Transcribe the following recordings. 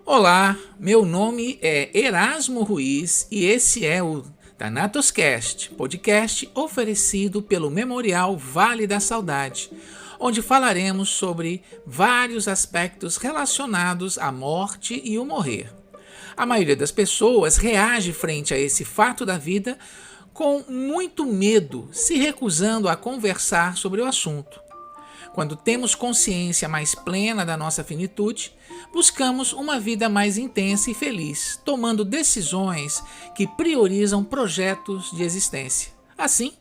Olá, meu nome é Erasmo Ruiz e esse é o Thanatoscast, podcast oferecido pelo Memorial Vale da Saudade, onde falaremos sobre vários aspectos relacionados à morte e o morrer. A maioria das pessoas reage frente a esse fato da vida com muito medo, se recusando a conversar sobre o assunto. Quando temos consciência mais plena da nossa finitude, buscamos uma vida mais intensa e feliz, tomando decisões que priorizam projetos de existência. Assim,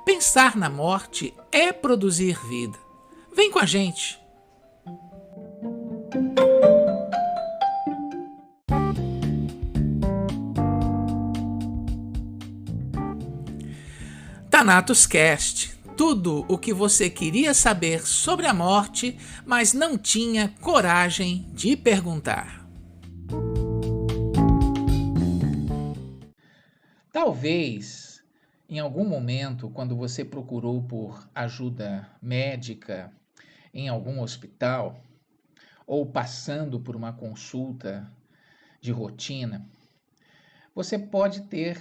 pensar na morte é produzir vida. Vem com a gente! Thanatos Cast. Tudo o que você queria saber sobre a morte, mas não tinha coragem de perguntar. Talvez, em algum momento, quando você procurou por ajuda médica em algum hospital, ou passando por uma consulta de rotina, você pode ter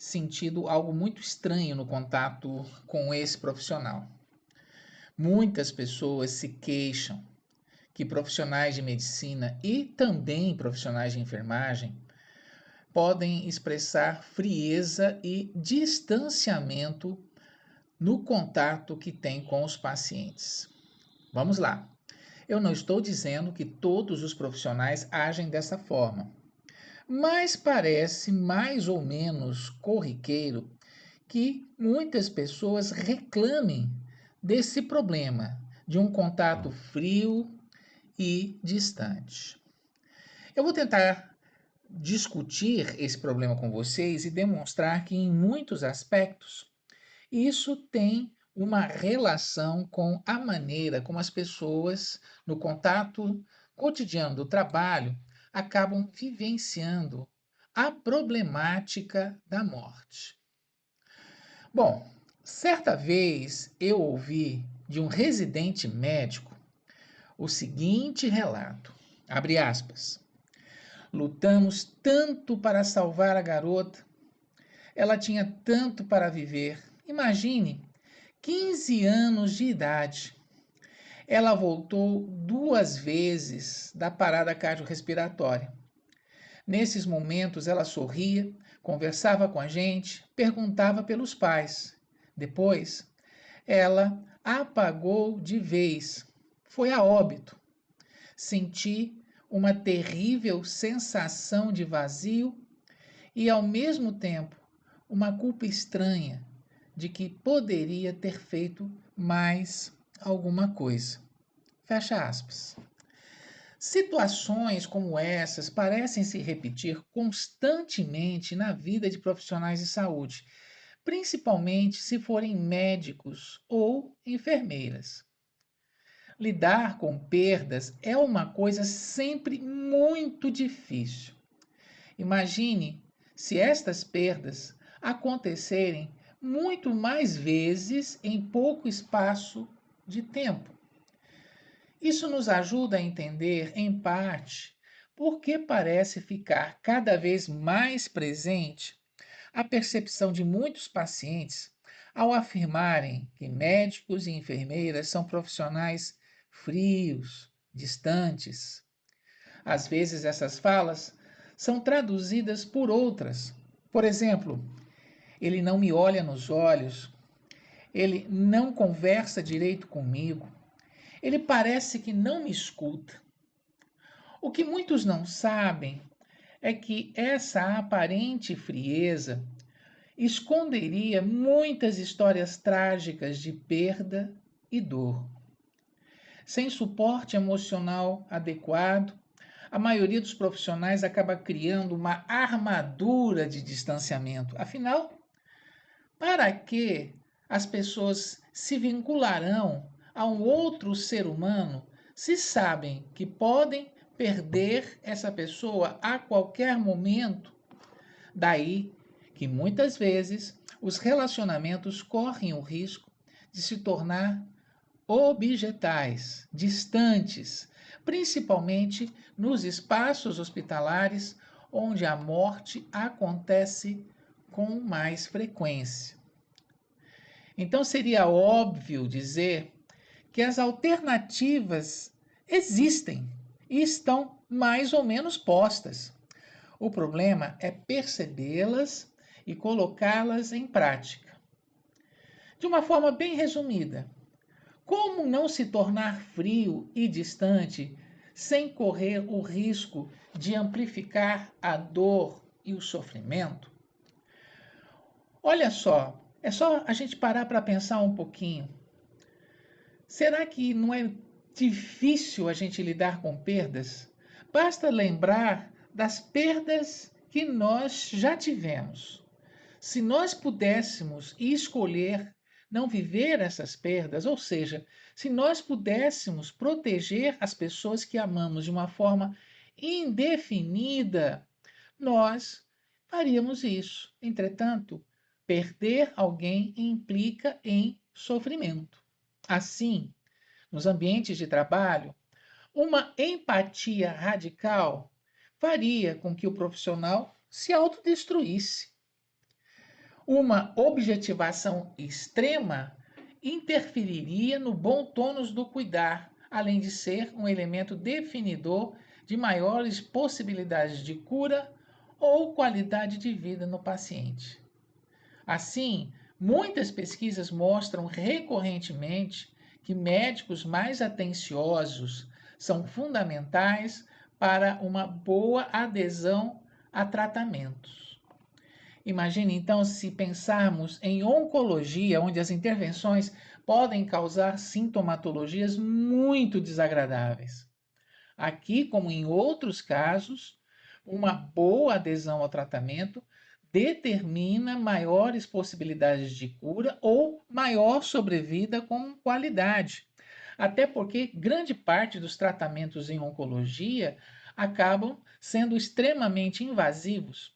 sentido algo muito estranho no contato com esse profissional. Muitas pessoas se queixam que profissionais de medicina e também profissionais de enfermagem podem expressar frieza e distanciamento no contato que têm com os pacientes. Vamos lá. Eu não estou dizendo que todos os profissionais agem dessa forma, mas parece mais ou menos corriqueiro que muitas pessoas reclamem desse problema de um contato frio e distante. Eu vou tentar discutir esse problema com vocês e demonstrar que, em muitos aspectos, isso tem uma relação com a maneira como as pessoas, no contato cotidiano do trabalho, acabam vivenciando a problemática da morte. Bom, certa vez eu ouvi de um residente médico o seguinte relato, abre aspas: lutamos tanto para salvar a garota, ela tinha tanto para viver. Imagine, 15 anos de idade. Ela voltou 2 vezes da parada cardiorrespiratória. Nesses momentos ela sorria, conversava com a gente, perguntava pelos pais. Depois, ela apagou de vez. Foi a óbito. Senti uma terrível sensação de vazio e, ao mesmo tempo, uma culpa estranha de que poderia ter feito mais alguma coisa. Fecha aspas. Situações como essas parecem se repetir constantemente na vida de profissionais de saúde, principalmente se forem médicos ou enfermeiras. Lidar com perdas é uma coisa sempre muito difícil. Imagine se estas perdas acontecerem muito mais vezes em pouco espaço de tempo. Isso nos ajuda a entender, em parte, por que parece ficar cada vez mais presente a percepção de muitos pacientes ao afirmarem que médicos e enfermeiras são profissionais frios, distantes. Às vezes essas falas são traduzidas por outras. Por exemplo, ele não me olha nos olhos, ele não conversa direito comigo, ele parece que não me escuta. O que muitos não sabem é que essa aparente frieza esconderia muitas histórias trágicas de perda e dor. Sem suporte emocional adequado, a maioria dos profissionais acaba criando uma armadura de distanciamento. Afinal, para que as pessoas se vincularão a um outro ser humano se sabem que podem perder essa pessoa a qualquer momento? Daí que muitas vezes os relacionamentos correm o risco de se tornar objetais, distantes, principalmente nos espaços hospitalares onde a morte acontece com mais frequência. Então seria óbvio dizer que as alternativas existem e estão mais ou menos postas. O problema é percebê-las e colocá-las em prática. De uma forma bem resumida, como não se tornar frio e distante sem correr o risco de amplificar a dor e o sofrimento? Olha só, é só a gente parar para pensar um pouquinho. Será que não é difícil a gente lidar com perdas? Basta lembrar das perdas que nós já tivemos. Se nós pudéssemos escolher não viver essas perdas, ou seja, se nós pudéssemos proteger as pessoas que amamos de uma forma indefinida, nós faríamos isso. Entretanto, perder alguém implica em sofrimento. Assim, nos ambientes de trabalho, uma empatia radical faria com que o profissional se autodestruísse. Uma objetivação extrema interferiria no bom tônus do cuidar, além de ser um elemento definidor de maiores possibilidades de cura ou qualidade de vida no paciente. Assim, muitas pesquisas mostram recorrentemente que médicos mais atenciosos são fundamentais para uma boa adesão a tratamentos. Imagine então se pensarmos em oncologia, onde as intervenções podem causar sintomatologias muito desagradáveis. Aqui, como em outros casos, uma boa adesão ao tratamento determina maiores possibilidades de cura ou maior sobrevida com qualidade. Até porque grande parte dos tratamentos em oncologia acabam sendo extremamente invasivos,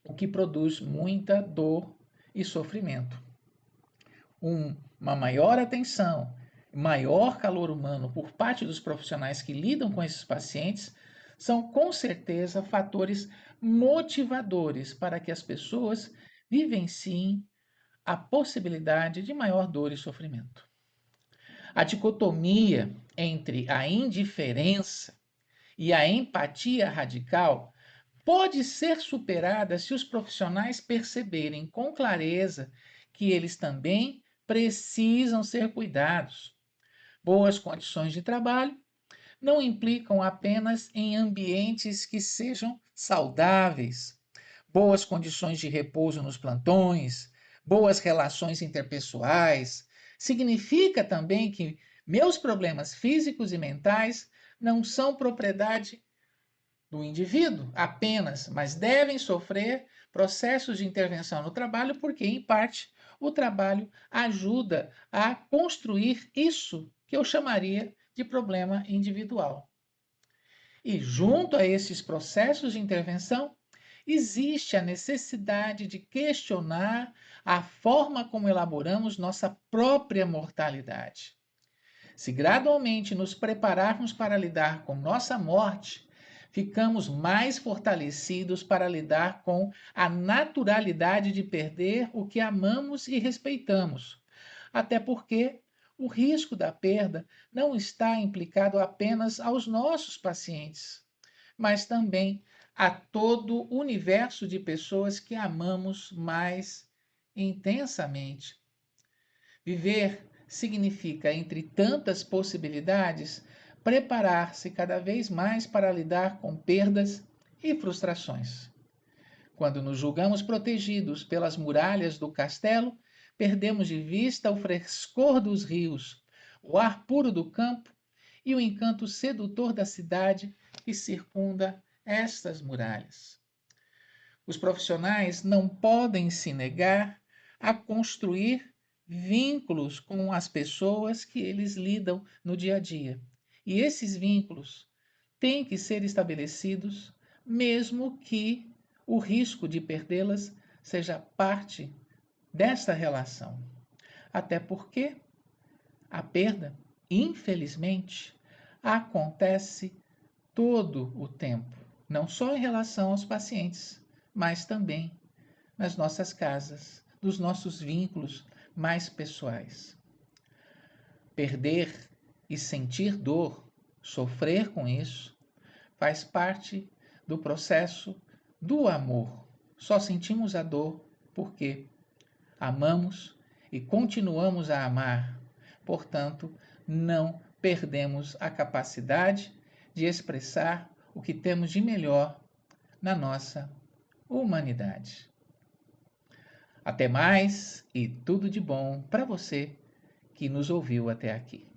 o que produz muita dor e sofrimento. Uma maior atenção, maior calor humano por parte dos profissionais que lidam com esses pacientes são com certeza fatores motivadores para que as pessoas vivenciem a possibilidade de maior dor e sofrimento. A dicotomia entre a indiferença e a empatia radical pode ser superada se os profissionais perceberem com clareza que eles também precisam ser cuidados. Boas condições de trabalho não implicam apenas em ambientes que sejam saudáveis, boas condições de repouso nos plantões, boas relações interpessoais. Significa também que meus problemas físicos e mentais não são propriedade do indivíduo apenas, mas devem sofrer processos de intervenção no trabalho, porque, em parte, o trabalho ajuda a construir isso que eu chamaria de problema individual. E junto a esses processos de intervenção, existe a necessidade de questionar a forma como elaboramos nossa própria mortalidade. Se gradualmente nos prepararmos para lidar com nossa morte, ficamos mais fortalecidos para lidar com a naturalidade de perder o que amamos e respeitamos. Até porque o risco da perda não está implicado apenas aos nossos pacientes, mas também a todo o universo de pessoas que amamos mais intensamente. Viver significa, entre tantas possibilidades, preparar-se cada vez mais para lidar com perdas e frustrações. Quando nos julgamos protegidos pelas muralhas do castelo, perdemos de vista o frescor dos rios, o ar puro do campo e o encanto sedutor da cidade que circunda estas muralhas. Os profissionais não podem se negar a construir vínculos com as pessoas que eles lidam no dia a dia. E esses vínculos têm que ser estabelecidos, mesmo que o risco de perdê-las seja parte desta relação. Até porque A perda, infelizmente, acontece todo o tempo, não só em relação aos pacientes, mas também nas nossas casas, nos nossos vínculos mais pessoais. Perder e sentir dor, sofrer com isso, faz parte do processo do amor. Só sentimos a dor porque amamos e continuamos a amar. Portanto, não perdemos a capacidade de expressar o que temos de melhor na nossa humanidade. Até mais e tudo de bom para você que nos ouviu até aqui.